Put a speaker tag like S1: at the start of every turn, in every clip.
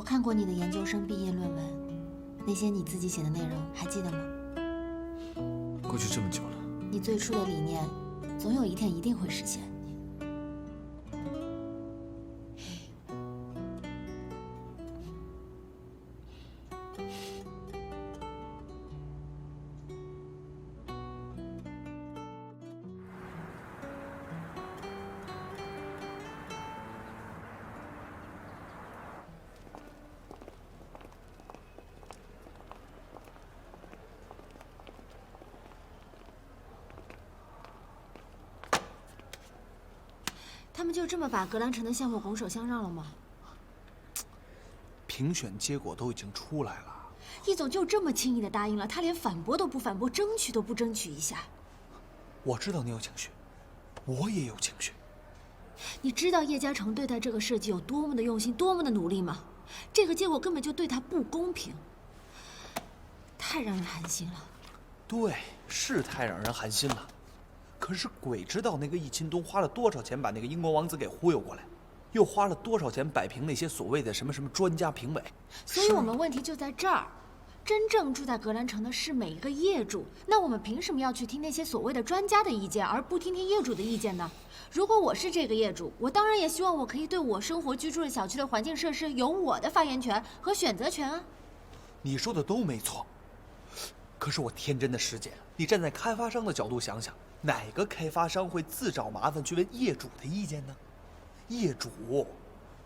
S1: 看过你的研究生毕业论文，那些你自己写的内容还记得吗？
S2: 过去这么久了，
S1: 你最初的理念，总有一天一定会实现。他们就这么把格兰城的项目拱手相让了吗？
S3: 评选结果都已经出来了，
S1: 易总就这么轻易的答应了，他连反驳都不反驳，争取都不争取一下。
S3: 我知道你有情绪，我也有情绪。
S1: 你知道叶嘉诚对待这个设计有多么的用心，多么的努力吗？这个结果根本就对他不公平，太让人寒心了。
S3: 对，是太让人寒心了。可是鬼知道那个易钦东花了多少钱把那个英国王子给忽悠过来，又花了多少钱摆平那些所谓的什么专家评委。
S1: 所以我们问题就在这儿，真正住在格兰城的是每一个业主，那我们凭什么要去听那些所谓的专家的意见，而不听听业主的意见呢？如果我是这个业主，我当然也希望我可以对我生活居住的小区的环境设施有我的发言权和选择权啊。
S3: 你说的都没错，可是我天真的师姐，你站在开发商的角度想想，哪个开发商会自找麻烦去问业主的意见呢？业主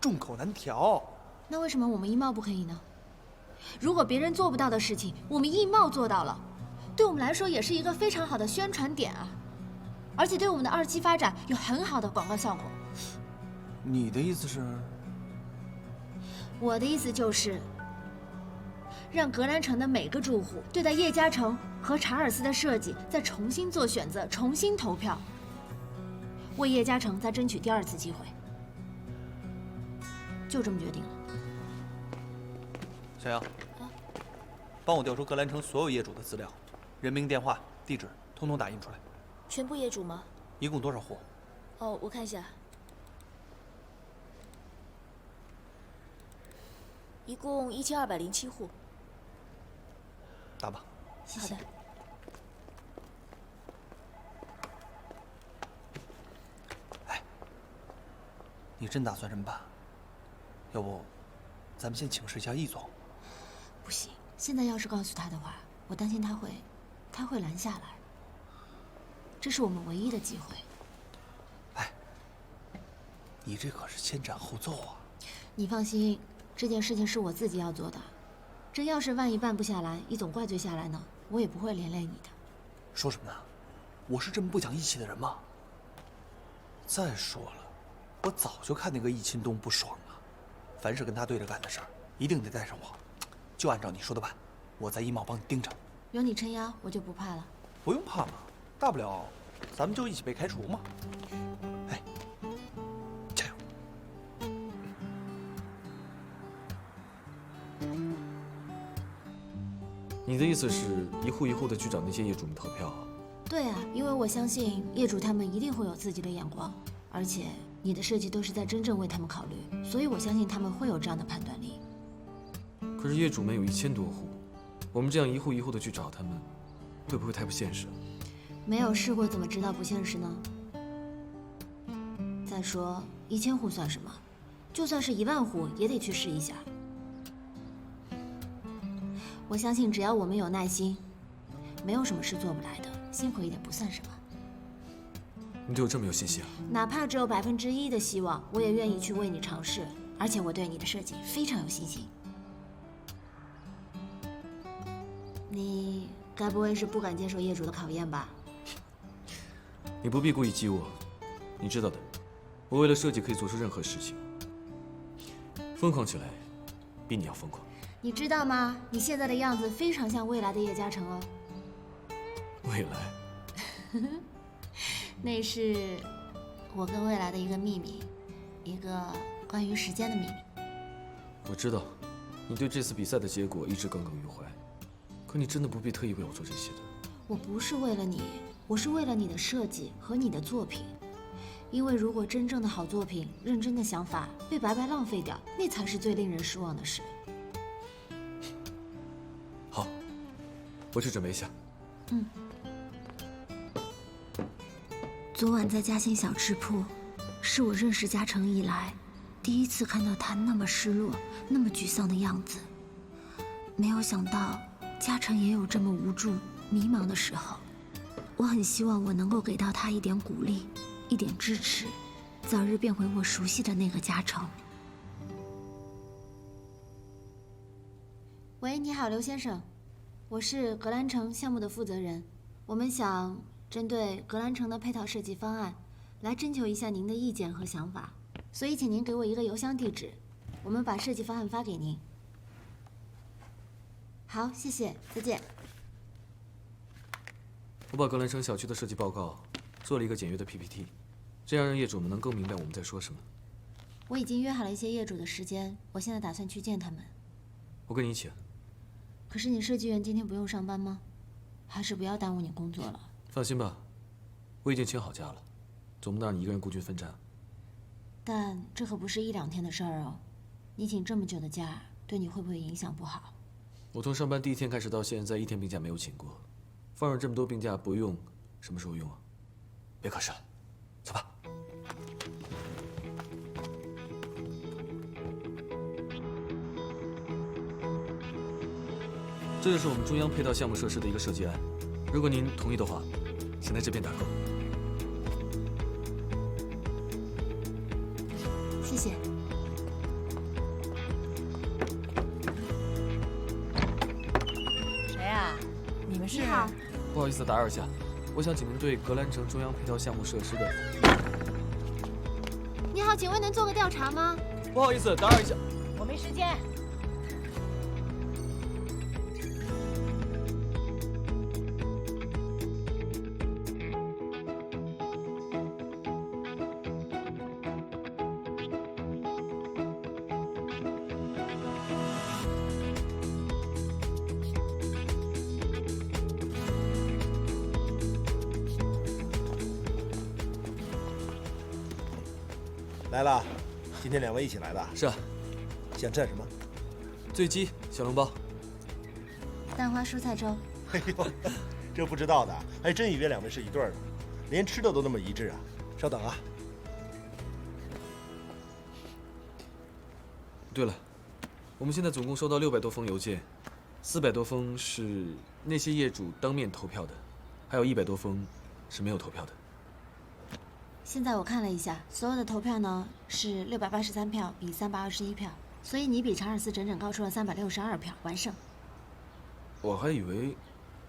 S3: 众口难调。
S1: 那为什么我们易贸不可以呢？如果别人做不到的事情，我们易贸做到了，对我们来说也是一个非常好的宣传点啊，而且对我们的2期发展有很好的广告效果。
S3: 你的意思是？
S1: 我的意思就是，让格兰城的每个住户对待叶嘉诚和查尔斯的设计再重新做选择，重新投票，为叶嘉诚再争取第2次机会。就这么决定了。
S3: 小杨，帮我调出格兰城所有业主的资料，人名、电话、地址，通通打印出来。
S4: 全部业主吗？
S3: 一共多少户？
S4: 哦，我看一下，一共1207户。
S3: 打吧。
S1: 谢谢。
S4: 好的。
S3: 哎，你真打算这么办？要不，咱们先请示一下易总。
S1: 不行，现在要是告诉他的话，我担心他会拦下来。这是我们唯一的机会。
S3: 哎，你这可是先斩后奏啊！
S1: 你放心，这件事情是我自己要做的。真要是万一办不下来，易总怪罪下来呢，我也不会连累你的。
S3: 说什么呢？我是这么不讲义气的人吗？再说了，我早就看那个易钦东不爽了。凡是跟他对着干的事儿，一定得带上我。就按照你说的办，我在易贸帮你盯着。
S1: 有你撑腰，我就不怕了。
S3: 不用怕嘛，大不了咱们就一起被开除嘛。哎，加油！
S2: 你的意思是一户一户的去找那些业主们投票？
S1: 对啊，因为我相信业主他们一定会有自己的眼光，而且你的设计都是在真正为他们考虑，所以我相信他们会有这样的判断力。
S2: 可是业主们有1000多户，我们这样一户一户的去找他们，会不会太不现实？
S1: 没有试过怎么知道不现实呢？再说1000户算什么？就算是1万户也得去试一下。我相信只要我们有耐心，没有什么是做不来的，辛苦一点不算什么。
S2: 你对我这么有信心啊？
S1: 哪怕只有1%的希望，我也愿意去为你尝试。而且我对你的设计非常有信心。你该不会是不敢接受业主的考验吧？
S2: 你不必故意激我，你知道的，我为了设计可以做出任何事情。疯狂起来，比你要疯狂。
S1: 你知道吗？你现在的样子非常像未来的叶嘉诚哦。
S2: 未来？
S1: 那是我跟未来的一个秘密，一个关于时间的秘密。
S2: 我知道，你对这次比赛的结果一直耿耿于怀，可你真的不必特意为我做这些的。
S1: 我不是为了你，我是为了你的设计和你的作品。因为如果真正的好作品、认真的想法被白白浪费掉，那才是最令人失望的事。
S2: 好，我去准备一下。
S1: 昨晚在嘉兴小吃铺，是我认识嘉诚以来第一次看到他那么失落、那么沮丧的样子。没有想到嘉诚也有这么无助、迷茫的时候。我很希望我能够给到他一点鼓励，一点支持，早日变回我熟悉的那个嘉诚。喂，你好，刘先生，我是格兰城项目的负责人，我们想针对格兰城的配套设计方案，来征求一下您的意见和想法，所以请您给我一个邮箱地址，我们把设计方案发给您。好，谢谢，再见。
S2: 我把格兰城小区的设计报告做了一个简约的 PPT， 这样让业主们能更明白我们在说什么。
S1: 我已经约好了一些业主的时间，我现在打算去见他们。
S2: 我跟你一起。
S1: 可是你设计院今天不用上班吗？还是不要耽误你工作了。
S2: 放心吧，我已经请好假了，总不能让你一个人孤军奋战。
S1: 但这可不是1-2天的事儿哦，你请这么久的假，对你会不会影响不好？
S2: 我从上班第一天开始到现在，1天病假没有请过。放任这么多病假不用，什么时候用啊？别可视了，走吧。这就是我们中央配套项目设施的一个设计案，如果您同意的话，请在这边打勾。
S1: 谢谢。
S5: 谁呀？你们是？
S1: 你好。
S2: 不好意思打扰一下，我想请您对格兰城中央配套项目设施的。
S1: 你好，请问能做个调查吗？
S2: 不好意思打扰一下。
S5: 我没时间。
S6: 来了，今天2位一起来的。
S2: 是啊。
S6: 想吃点什么？
S2: 醉鸡、小笼包。
S1: 蛋花蔬菜粥。
S6: 哎呦，这不知道的还真以为2位是一对儿呢，连吃的都那么一致啊！稍等啊。
S2: 对了，我们现在总共收到600多封邮件，400多封是那些业主当面投票的，还有100多封是没有投票的。
S1: 现在我看了一下，所有的投票呢是683票比321票，所以你比查尔斯整整高出了362票，完胜。
S2: 我还以为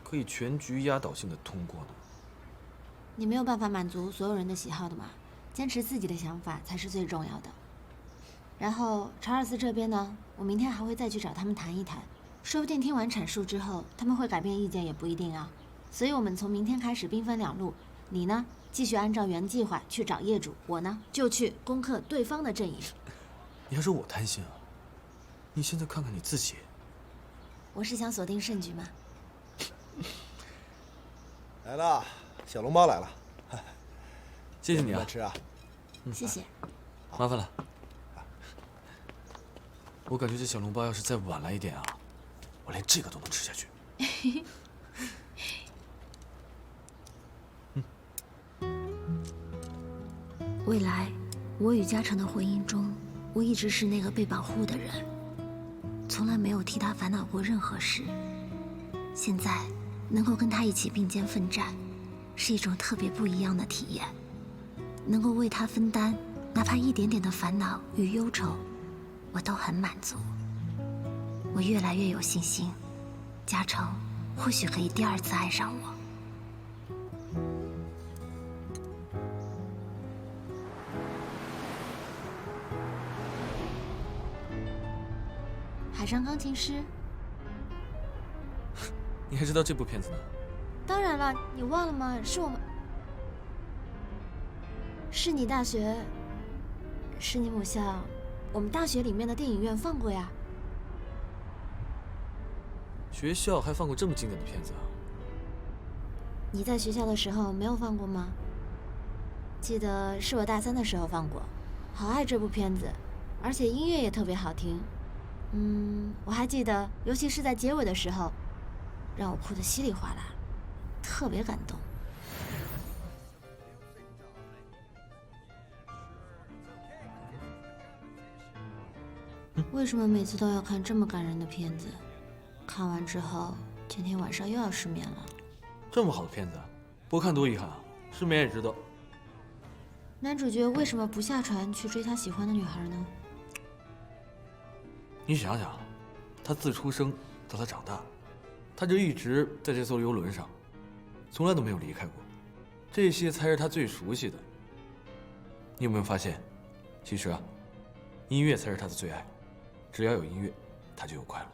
S2: 可以全局压倒性的通过呢。
S1: 你没有办法满足所有人的喜好的嘛，坚持自己的想法才是最重要的。然后查尔斯这边呢，我明天还会再去找他们谈一谈，说不定听完阐述之后，他们会改变意见也不一定啊。所以我们从明天开始兵分2路，你呢继续按照原计划去找业主，我呢就去攻克对方的阵营。
S2: 你还说我贪心啊？你现在看看你自己。
S1: 我是想锁定胜局嘛。
S6: 来了，小笼包来了。
S2: 谢谢你啊。
S6: 慢吃啊。
S1: 谢谢。
S2: 麻烦了。我感觉这小笼包要是再晚来一点啊，我连这个都能吃下去。
S1: 未来，我与嘉诚的婚姻中，我一直是那个被保护的人，从来没有替他烦恼过任何事。现在能够跟他一起并肩奋战，是一种特别不一样的体验。能够为他分担，哪怕一点点的烦恼与忧愁，我都很满足。我越来越有信心，嘉诚或许可以第2次爱上我。海上钢琴师，
S2: 你还知道这部片子呢？
S1: 当然了，你忘了吗？是你大学，是你母校，我们大学里面的电影院放过呀。
S2: 学校还放过这么经典的片子啊？
S1: 你在学校的时候没有放过吗？记得是我大3的时候放过，好爱这部片子，而且音乐也特别好听。我还记得，尤其是在结尾的时候，让我哭得稀里哗啦，特别感动。为什么每次都要看这么感人的片子？看完之后，天天晚上又要失眠了。
S2: 这么好的片子，不看多遗憾啊！失眠也值得。
S1: 男主角为什么不下船去追他喜欢的女孩呢？
S2: 你想想，他自出生到他长大，他就一直在这艘游轮上，从来都没有离开过。这些才是他最熟悉的。你有没有发现，其实啊，音乐才是他的最爱。只要有音乐，他就有快乐。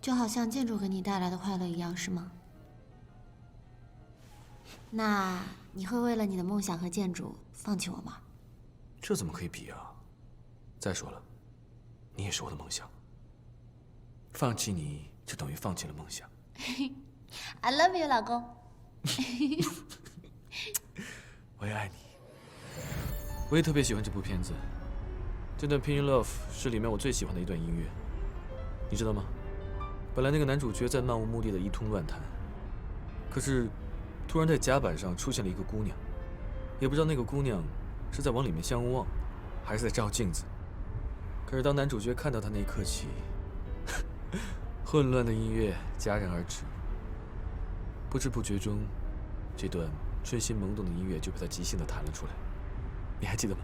S1: 就好像建筑给你带来的快乐一样，是吗？那你会为了你的梦想和建筑放弃我吗？
S2: 这怎么可以比啊？再说了，你也是我的梦想。放弃你就等于放弃了梦想。
S1: I love you， 老公。
S2: 我也爱你。我也特别喜欢这部片子，这段《Pin in Love》是里面我最喜欢的一段音乐。你知道吗？本来那个男主角在漫无目的的一通乱弹，可是突然在甲板上出现了一个姑娘，也不知道那个姑娘是在往里面相望，还是在照镜子。可是当男主角看到她那一刻起，混乱的音乐戛然而止，不知不觉中，这段春心萌动的音乐就被他即兴的弹了出来。你还记得吗？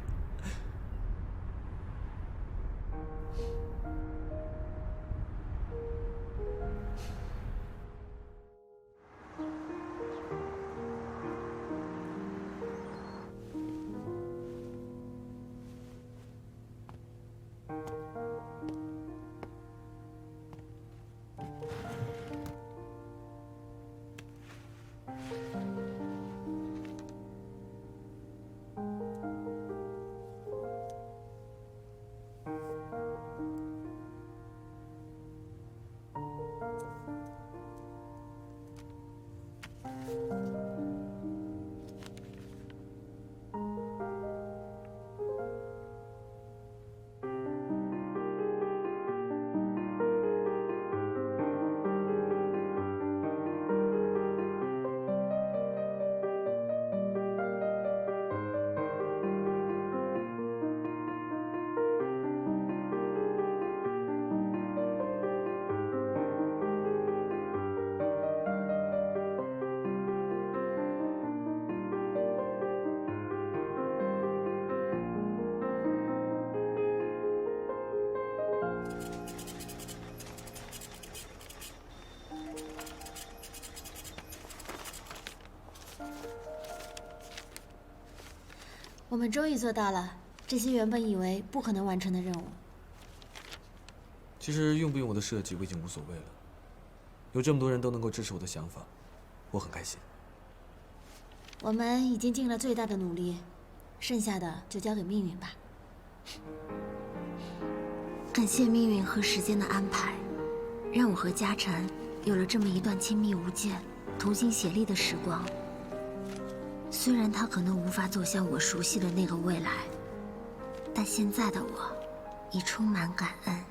S1: 我们终于做到了这些原本以为不可能完成的任务。
S2: 其实用不用我的设计我已经无所谓了，有这么多人都能够支持我的想法，我很开心。
S1: 我们已经尽了最大的努力，剩下的就交给命运吧。感谢命运和时间的安排，让我和嘉诚有了这么一段亲密无间、同心协力的时光。虽然他可能无法走向我熟悉的那个未来，但现在的我已充满感恩。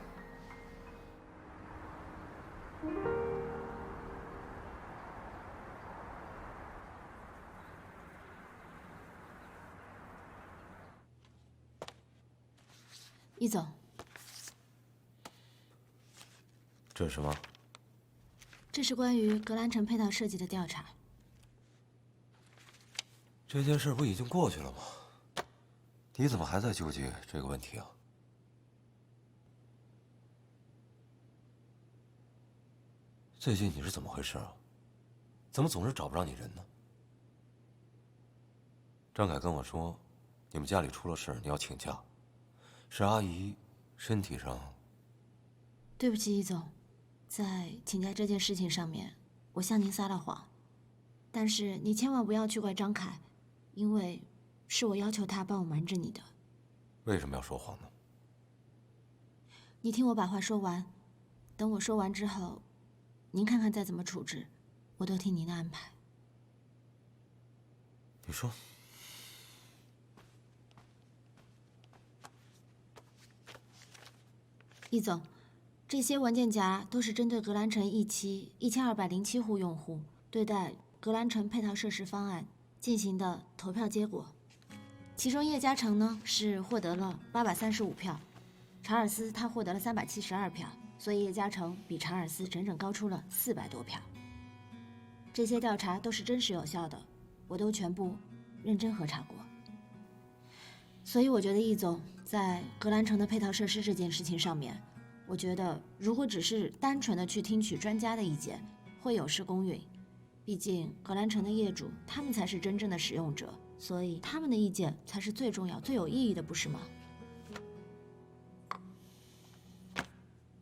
S1: 易总，
S7: 这是什么？
S1: 这是关于格兰城配套设计的调查。
S7: 这件事不已经过去了吗？你怎么还在纠结这个问题啊？最近你是怎么回事啊？怎么总是找不着你人呢？张凯跟我说，你们家里出了事，你要请假，是阿姨身体上……
S1: 对不起，易总，在请假这件事情上面，我向您撒了谎。但是你千万不要去怪张凯，因为是我要求他帮我瞒着你的。
S7: 为什么要说谎呢？
S1: 你听我把话说完，等我说完之后，您看看再怎么处置，我都听您的安排。
S7: 你说，
S1: 易总，这些文件夹都是针对格兰城一期1207户用户对待格兰城配套设施方案进行的投票结果。其中叶嘉诚呢是获得了835票，查尔斯他获得了372票，所以叶嘉诚比查尔斯整整高出了400多票。这些调查都是真实有效的，我都全部认真核查过。所以我觉得易总在格兰城的配套设施这件事情上面，我觉得如果只是单纯的去听取专家的意见，会有失公允。毕竟格兰城的业主他们才是真正的使用者，所以他们的意见才是最重要、最有意义的，不是吗？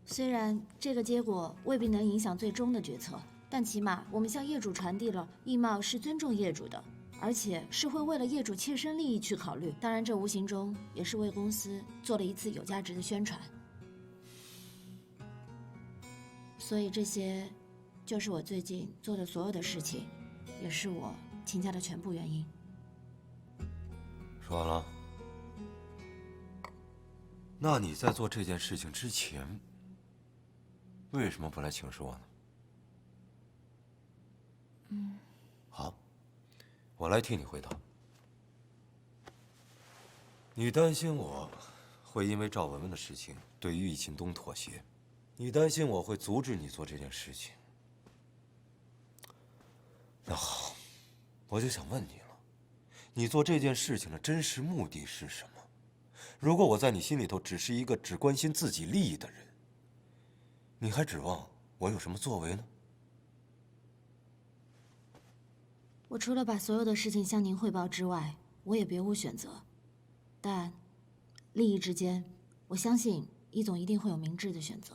S1: 虽然这个结果未必能影响最终的决策，但起码我们向业主传递了易贸是尊重业主的，而且是会为了业主切身利益去考虑。当然，这无形中也是为公司做了一次有价值的宣传。所以这些就是我最近做的所有的事情，也是我请假的全部原因。
S7: 说完了。那你在做这件事情之前，为什么不来请示我呢？好，我来替你回答。你担心我会因为赵文文的事情对于易庆东妥协，你担心我会阻止你做这件事情。那好，我就想问你了，你做这件事情的真实目的是什么？如果我在你心里头只是一个只关心自己利益的人，你还指望我有什么作为呢？
S1: 我除了把所有的事情向您汇报之外，我也别无选择。但利益之间，我相信易总一定会有明智的选择。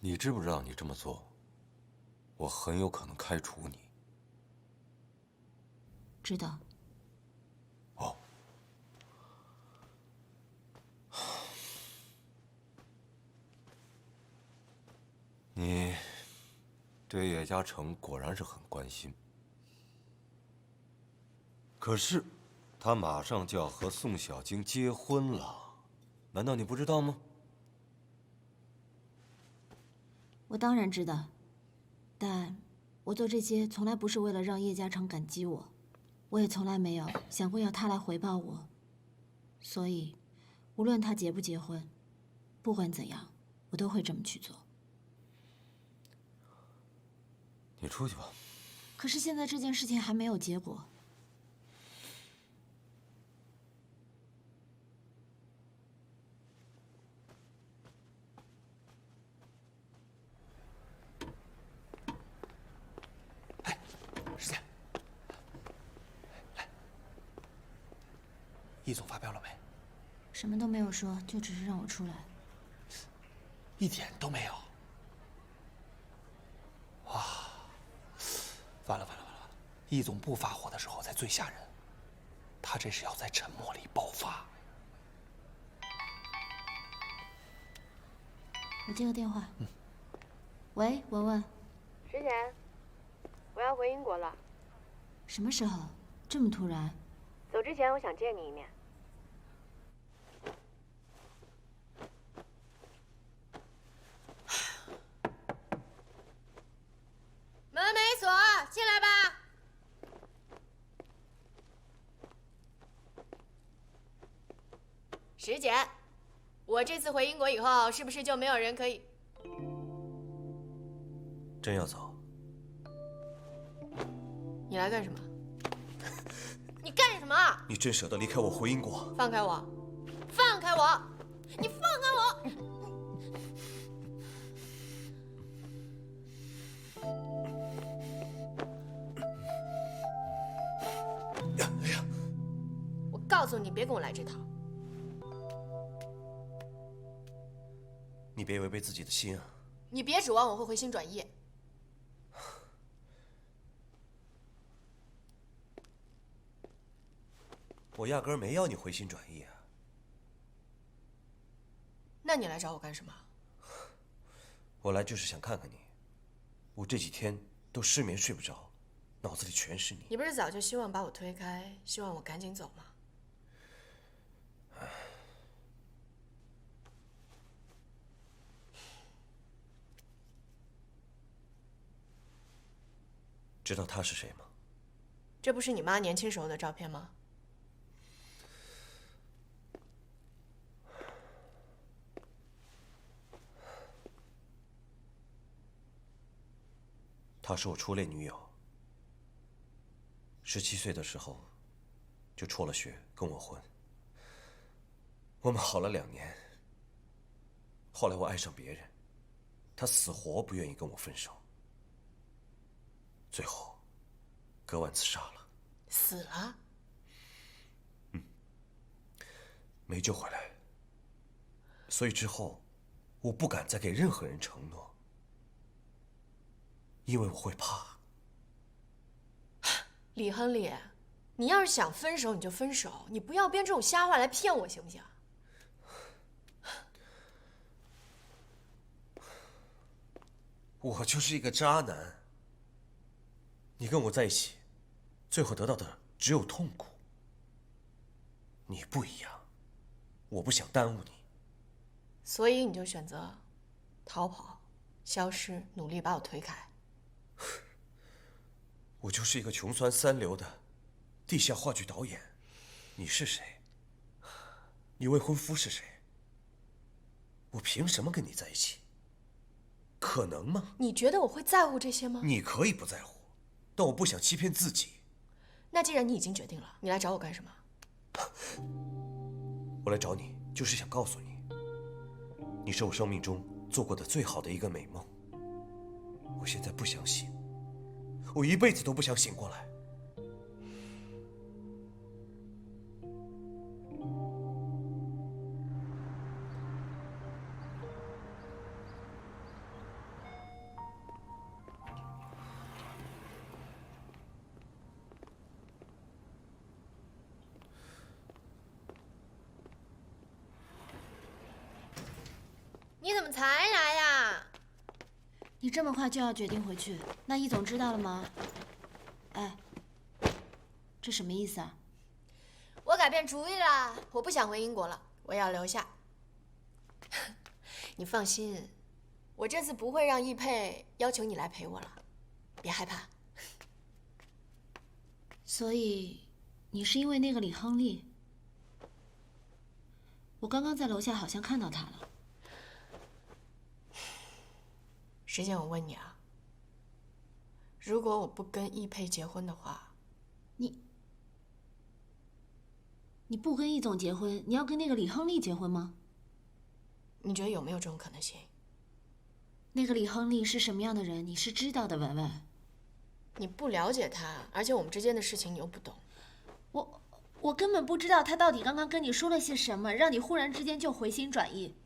S7: 你知不知道你这么做，我很有可能开除你？
S1: 知道。
S7: 哦。你对叶嘉诚果然是很关心，可是他马上就要和宋小晶结婚了，难道你不知道吗？
S1: 我当然知道，但我做这些从来不是为了让叶嘉诚感激我，我也从来没有想过要他来回报我。所以，无论他结不结婚，不管怎样，我都会这么去做。
S7: 你出去吧。
S1: 可是现在这件事情还没有结果。
S3: 哎，师姐，来，易总发飙了没？
S1: 什么都没有说，就只是让我出来。
S3: 一点都没有。哇，完了完了完了！易总不发火的时候才最吓人，他这是要在沉默里爆发。
S1: 我接个电话。喂，文文。
S5: 石姐，我要回英国了。
S1: 什么时候？这么突然？
S5: 走之前我想见你一面。门没锁，进来吧。石姐，我这次回英国以后，是不是就没有人可以？
S7: 真要走？
S5: 你来干什么？你干什么？
S8: 你真舍得离开我回英国？
S5: 放开我！放开我！你放开我！我告诉你，别跟我来这套。
S8: 你别违背自己的心啊！
S5: 你别指望我会回心转意。
S8: 我压根儿没要你回心转意啊！
S5: 那你来找我干什么？
S8: 我来就是想看看你。我这几天都失眠睡不着，脑子里全是你。
S5: 你不是早就希望把我推开，希望我赶紧走吗？
S8: 知道他是谁吗？
S5: 这不是你妈年轻时候的照片吗？
S8: 她是我初恋女友。17岁的时候，就辍了学跟我婚。我们好了2年，后来我爱上别人，她死活不愿意跟我分手，最后割腕自杀了。
S5: 死了？
S8: 没救回来。所以之后，我不敢再给任何人承诺，因为我会怕。
S5: 李亨利，你要是想分手你就分手，你不要编这种瞎话来骗我，行不行？
S8: 我就是一个渣男。你跟我在一起，最后得到的只有痛苦。你不一样，我不想耽误你。
S5: 所以你就选择逃跑、消失，努力把我推开。
S8: 我就是一个穷酸3流的地下话剧导演。你是谁？你未婚夫是谁？我凭什么跟你在一起？可能吗？
S5: 你觉得我会在乎这些吗？
S8: 你可以不在乎，但我不想欺骗自己。
S5: 那既然你已经决定了，你来找我干什么？
S8: 我来找你，就是想告诉你，你是我生命中做过的最好的一个美梦。我现在不相信，我一辈子都不想醒过来。
S5: 你怎么才来呀？
S1: 你这么快就要决定回去，那易总知道了吗？哎，这什么意思啊？
S5: 我改变主意了，我不想回英国了，我要留下。你放心，我这次不会让易佩要求你来陪我了，别害怕。
S1: 所以，你是因为那个李亨利？我刚刚在楼下好像看到他了。
S5: 石姐，我问你啊，如果我不跟易佩结婚的话，
S1: 你不跟易总结婚，你要跟那个李亨利结婚吗？
S5: 你觉得有没有这种可能性？
S1: 那个李亨利是什么样的人，你是知道的，文文。
S5: 你不了解他，而且我们之间的事情你又不懂。
S1: 我根本不知道他到底刚刚跟你说了些什么，让你忽然之间就回心转意。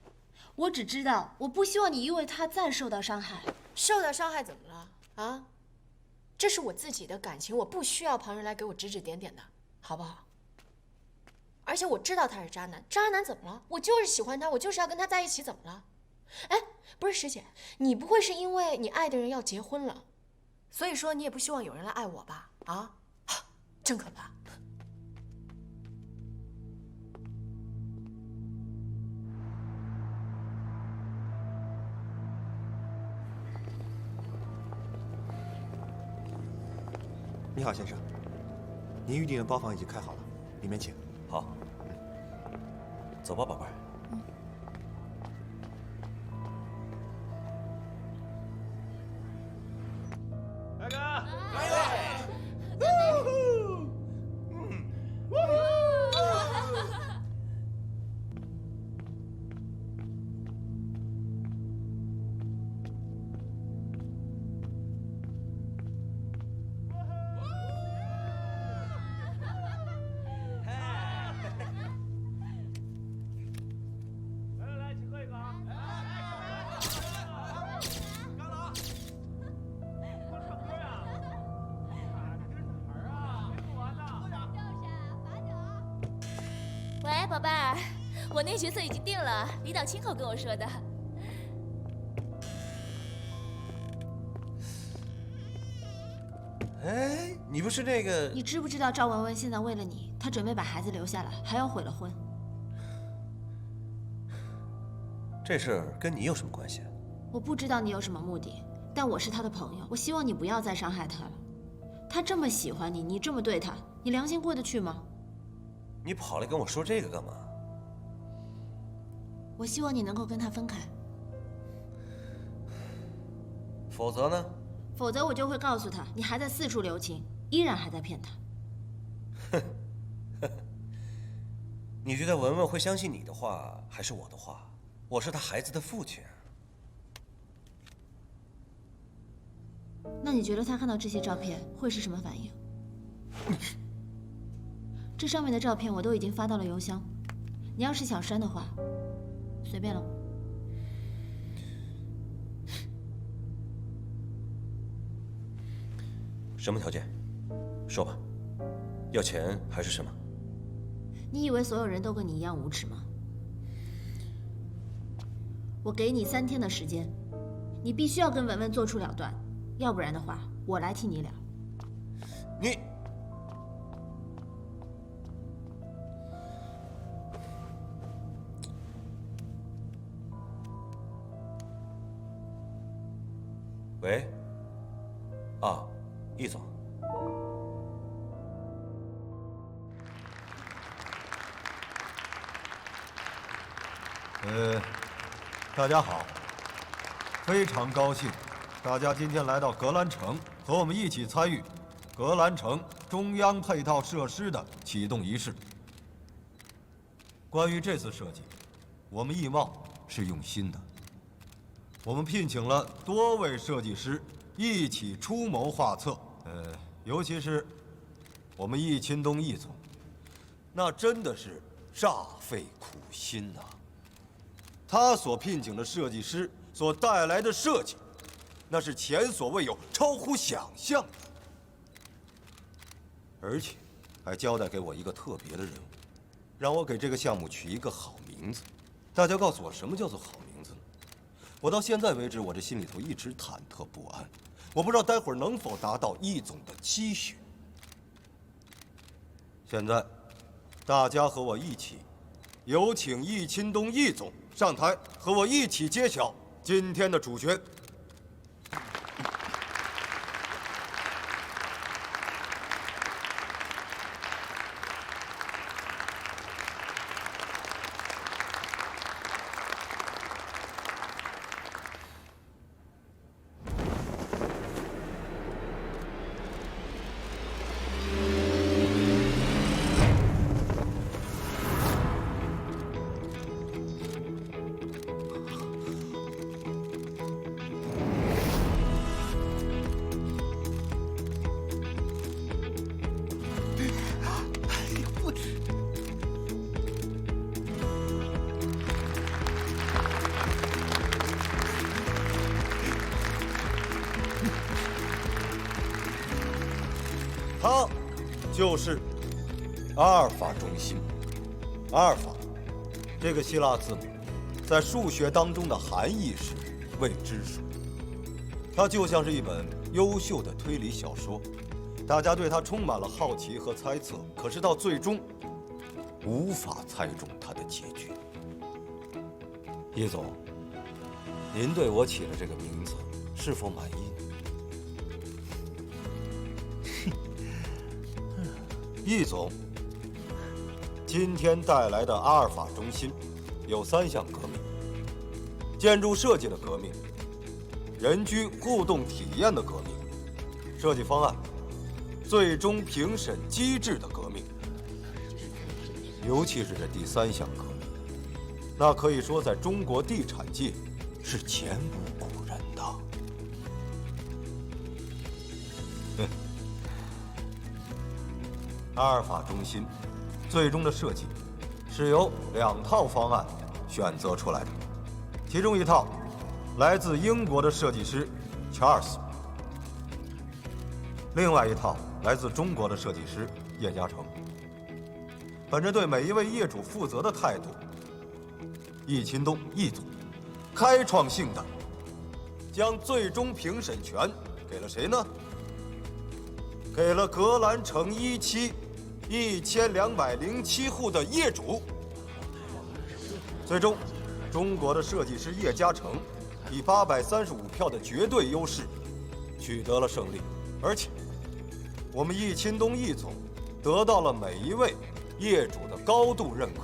S1: 我只知道，我不希望你因为他再受到伤害。
S5: 受到伤害怎么了啊？这是我自己的感情，我不需要旁人来给我指指点点的，好不好？而且我知道他是渣男，渣男怎么了？我就是喜欢他，我就是要跟他在一起，怎么了？哎，不是石姐，你不会是因为你爱的人要结婚了，所以说你也不希望有人来爱我吧？啊，真可怕。
S3: 你好，先生，您预订的包房已经开好了，里面请。
S8: 好，走吧，宝贝儿。
S2: 大哥，
S4: 喂，宝贝儿，我那角色已经定了，李导亲口跟我说的。
S8: 哎，你不是那个……
S1: 你知不知道赵文文现在为了你，她准备把孩子留下来，还要毁了婚。
S8: 这事儿跟你有什么关系啊？
S1: 我不知道你有什么目的，但我是她的朋友，我希望你不要再伤害她了。他这么喜欢你，你这么对他，你良心过得去吗？
S8: 你跑来跟我说这个干嘛？
S1: 我希望你能够跟他分开，
S8: 否则呢？
S1: 否则我就会告诉他，你还在四处留情，依然还在骗他。
S8: 你觉得文文会相信你的话，还是我的话？我是他孩子的父亲。
S1: 那你觉得他看到这些照片会是什么反应？这上面的照片我都已经发到了邮箱，你要是想删的话，随便了。
S8: 什么条件？说吧。要钱还是什么？
S1: 你以为所有人都跟你一样无耻吗？我给你3天的时间，你必须要跟文文做出了断，要不然的话，我来替你了。
S8: 你。喂。啊，易总。
S9: 大家好，非常高兴，大家今天来到格兰城，和我们一起参与格兰城中央配套设施的启动仪式。关于这次设计，我们易贸是用心的，我们聘请了多位设计师一起出谋划策，尤其是我们易钦东易总，那真的是煞费苦心呐。他所聘请的设计师所带来的设计，那是前所未有、超乎想象的，而且还交代给我一个特别的任务，让我给这个项目取一个好名字。大家告诉我，什么叫做好名字呢？我到现在为止，我这心里头一直忐忑不安，我不知道待会儿能否达到易总的期许。现在，大家和我一起，有请易钦东易总上台，和我一起揭晓今天的主角。它就是阿尔法中心。阿尔法这个希腊字母，在数学当中的含义是未知数。它就像是一本优秀的推理小说，大家对它充满了好奇和猜测，可是到最终无法猜中它的结局。易总，您对我起的这个名字是否满意呢？易总，今天带来的阿尔法中心有3项革命：建筑设计的革命、人居互动体验的革命、设计方案、最终评审机制的革命。尤其是这第3项革命，那可以说在中国地产界是前无古人的。阿尔法中心最终的设计是由2套方案选择出来的，其中一套来自英国的设计师查尔斯，另外一套来自中国的设计师叶嘉诚。本着对每一位业主负责的态度，易钦东易总开创性的将最终评审权给了谁呢？给了格兰城1期1207户的业主。最终，中国的设计师叶嘉诚以835票的绝对优势取得了胜利，而且我们易钦东易总得到了每一位业主的高度认可。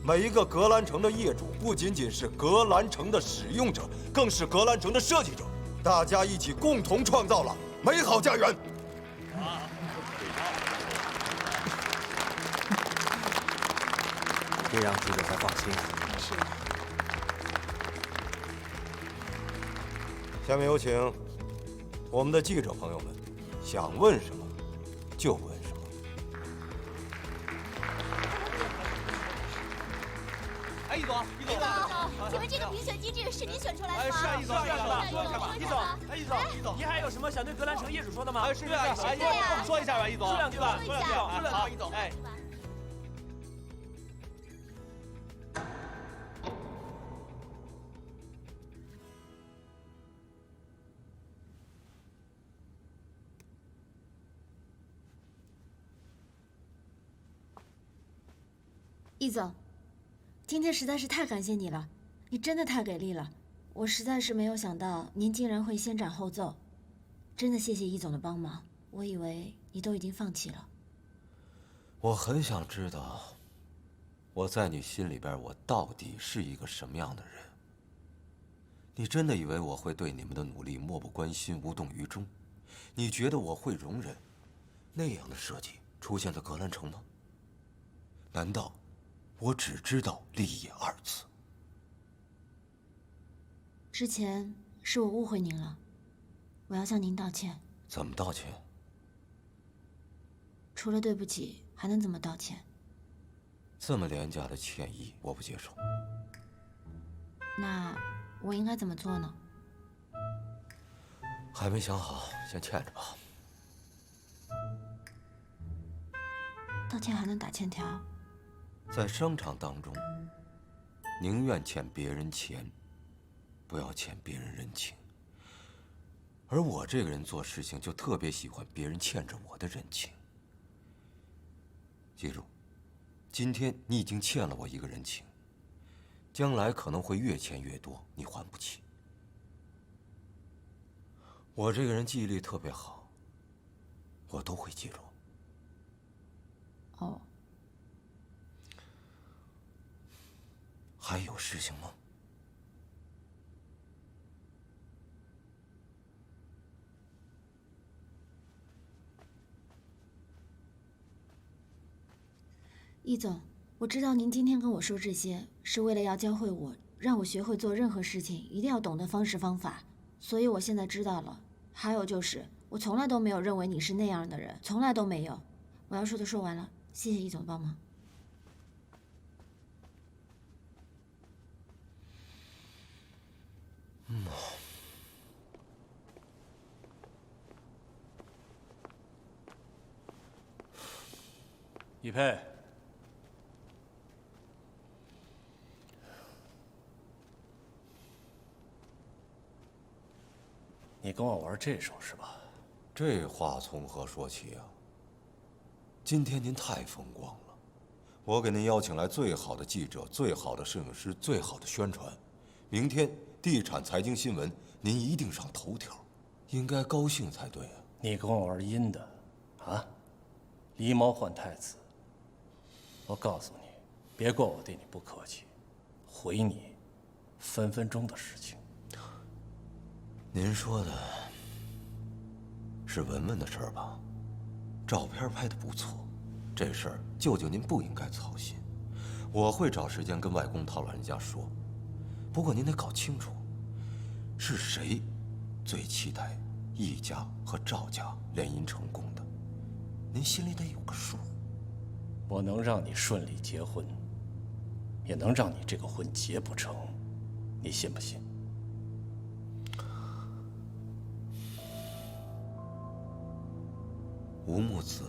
S9: 每一个格兰城的业主不仅仅是格兰城的使用者，更是格兰城的设计者。大家一起共同创造了美好家园。
S3: 这让记者才放心。
S4: 是。
S9: 下面有请我们的记者朋友们，想问什么就问什么。
S10: 哎，易总，
S4: 请问这个评选机制是您选出来的吗？
S10: 是啊，易总，
S4: 易总，
S10: 易总，您还有什么想对格兰城业主说的吗？
S4: 对啊，
S10: 我们说一下吧，易总，说两句吧，
S4: 说两句啊，
S10: 好，易总，哎。
S1: 易总，今天实在是太感谢你了，你真的太给力了，我实在是没有想到您竟然会先斩后奏，真的谢谢易总的帮忙，我以为你都已经放弃了。
S7: 我很想知道，我在你心里边，我到底是一个什么样的人？你真的以为我会对你们的努力漠不关心、无动于衷？你觉得我会容忍那样的设计出现在格兰城吗？难道我只知道利益二字？
S1: 之前是我误会您了，我要向您道歉。
S7: 怎么道歉？
S1: 除了对不起，还能怎么道歉？
S7: 这么廉价的歉意，我不接受。
S1: 那我应该怎么做呢？
S7: 还没想好，先欠着吧。
S1: 道歉还能打欠条？
S7: 在商场当中，宁愿欠别人钱，不要欠别人人情。而我这个人做事情就特别喜欢别人欠着我的人情。记住，今天你已经欠了我一个人情，将来可能会越欠越多，你还不起。我这个人记忆力特别好，我都会记住。
S1: 哦。
S7: 还有事情吗？
S1: 易总，我知道您今天跟我说这些，是为了要教会我，让我学会做任何事情一定要懂得方式方法，所以我现在知道了。还有就是，我从来都没有认为你是那样的人，从来都没有。我要说的说完了，谢谢易总帮忙。
S10: 易佩，你跟我玩这手是吧？
S7: 这话从何说起啊？今天您太风光了，我给您邀请来最好的记者、最好的摄影师、最好的宣传。明天地产财经新闻，您一定上头条，应该高兴才对啊！
S10: 你跟我玩阴的，啊？狸猫换太子。我告诉你，别怪我对你不客气，回你，分分钟的事情。
S7: 您说的是文文的事儿吧？照片拍得不错，这事儿舅舅您不应该操心，我会找时间跟外公他老人家说。不过您得搞清楚，是谁最期待易家和赵家联姻成功的，您心里得有个数。
S10: 我能让你顺利结婚，也能让你这个婚结不成，你信不信？
S7: 吴木子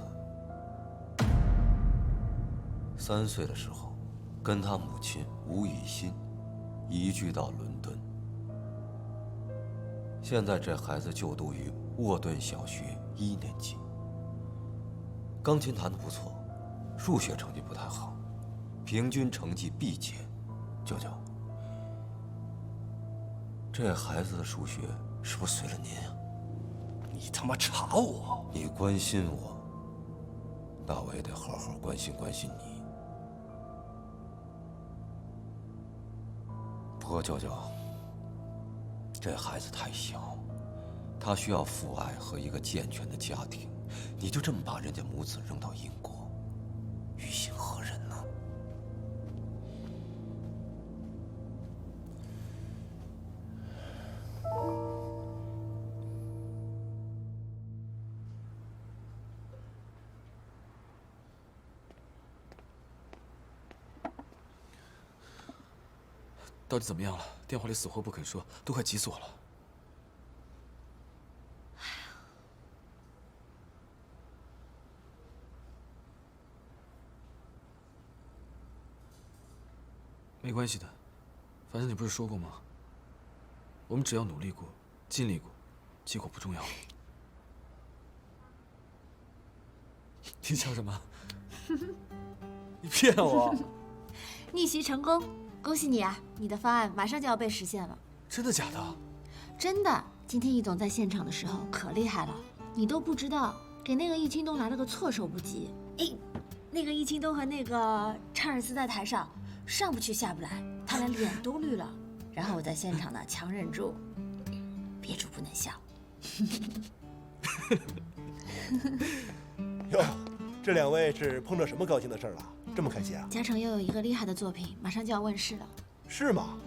S7: 3岁的时候，跟他母亲吴以欣移居到伦敦。现在这孩子就读于沃顿小学1年级，钢琴弹得不错，数学成绩不太好，平均成绩 B 减。舅舅，这孩子的数学是不是随了您啊？
S10: 你他妈查我！
S7: 你关心我，那我也得好好关心关心你。不过舅舅，这孩子太小，他需要父爱和一个健全的家庭，你就这么把人家母子扔到英国，于心何忍呢？
S2: 到底怎么样了？电话里死活不肯说，都快急死我了。没关系的，反正你不是说过吗？我们只要努力过，尽力过，结果不重要。你笑什么？你骗我！
S1: 逆袭成功，恭喜你啊！你的方案马上就要被实现了。
S2: 真的假的？
S1: 真的。今天易总在现场的时候可厉害了，你都不知道，给那个易清东来了个措手不及。哎，那个易清东和那个查尔斯在台上上不去下不来，他连脸都绿了。然后我在现场呢，强忍住，憋住不能笑。
S6: 哟，这两位是碰着什么高兴的事儿了？这么开心啊？
S1: 嘉诚又有一个厉害的作品，马上就要问世了。
S6: 是吗？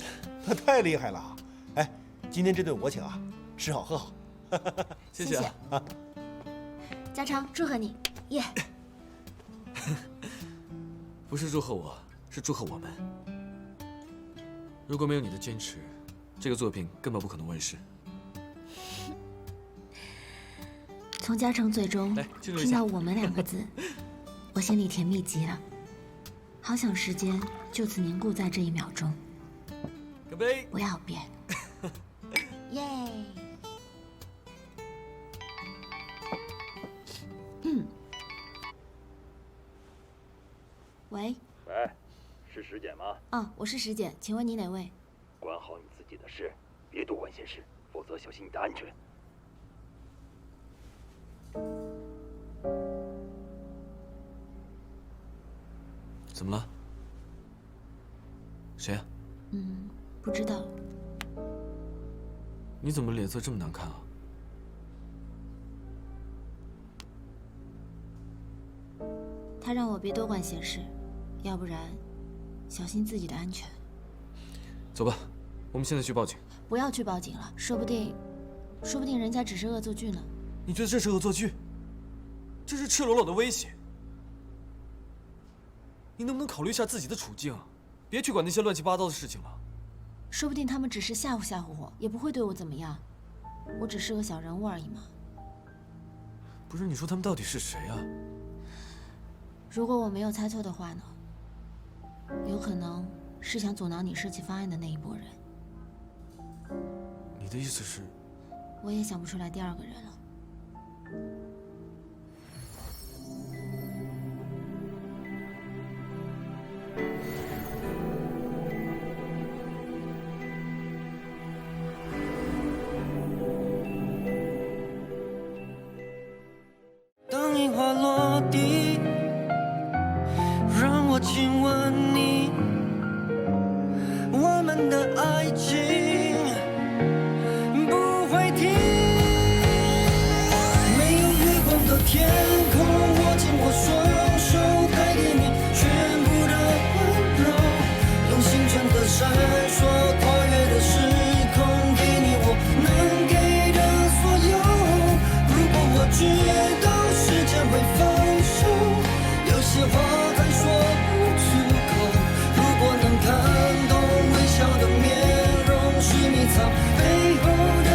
S6: 那太厉害了！哎，今天这顿我请啊，吃好喝好。
S2: 谢谢啊。
S1: 嘉诚，祝贺你，耶！
S2: 不是祝贺我，是祝贺我们。如果没有你的坚持，这个作品根本不可能问世。
S1: 从嘉诚嘴中听到“我们”2个字，我心里甜蜜极了，好想时间就此凝固在这1秒钟。
S2: 干杯！
S1: 不要变。耶！喂。
S11: 喂，是石姐吗？
S1: 我是石姐，请问你哪位？
S11: 管好你自己的事，别多管闲事，否则小心你的安全。
S2: 怎么了？谁啊？
S1: 不知道。
S2: 你怎么脸色这么难看啊？
S1: 他让我别多管闲事，要不然小心自己的安全。
S2: 走吧，我们现在去报警。
S1: 不要去报警了，说不定人家只是恶作剧呢。
S2: 你觉得这是恶作剧？这是赤裸裸的威胁。你能不能考虑一下自己的处境？别去管那些乱七八糟的事情了。
S1: 说不定他们只是吓唬吓唬我，也不会对我怎么样。我只是个小人物而已嘛。
S2: 不是，你说他们到底是谁啊？
S1: 如果我没有猜错的话呢，有可能是想阻挠你设计方案的那一拨人。
S2: 你的意思是？
S1: 我也想不出来第2个人了。
S12: 当樱花落地，让我亲吻你，我们的爱情不会停。没有月光的天空，握紧我双手，带给你全部的温柔，用星辰的闪烁，跨越的时空，给你我能给的所有。如果我知道时间会放手，有些话还说不出口。如果能看懂微笑的面容，是迷藏背后的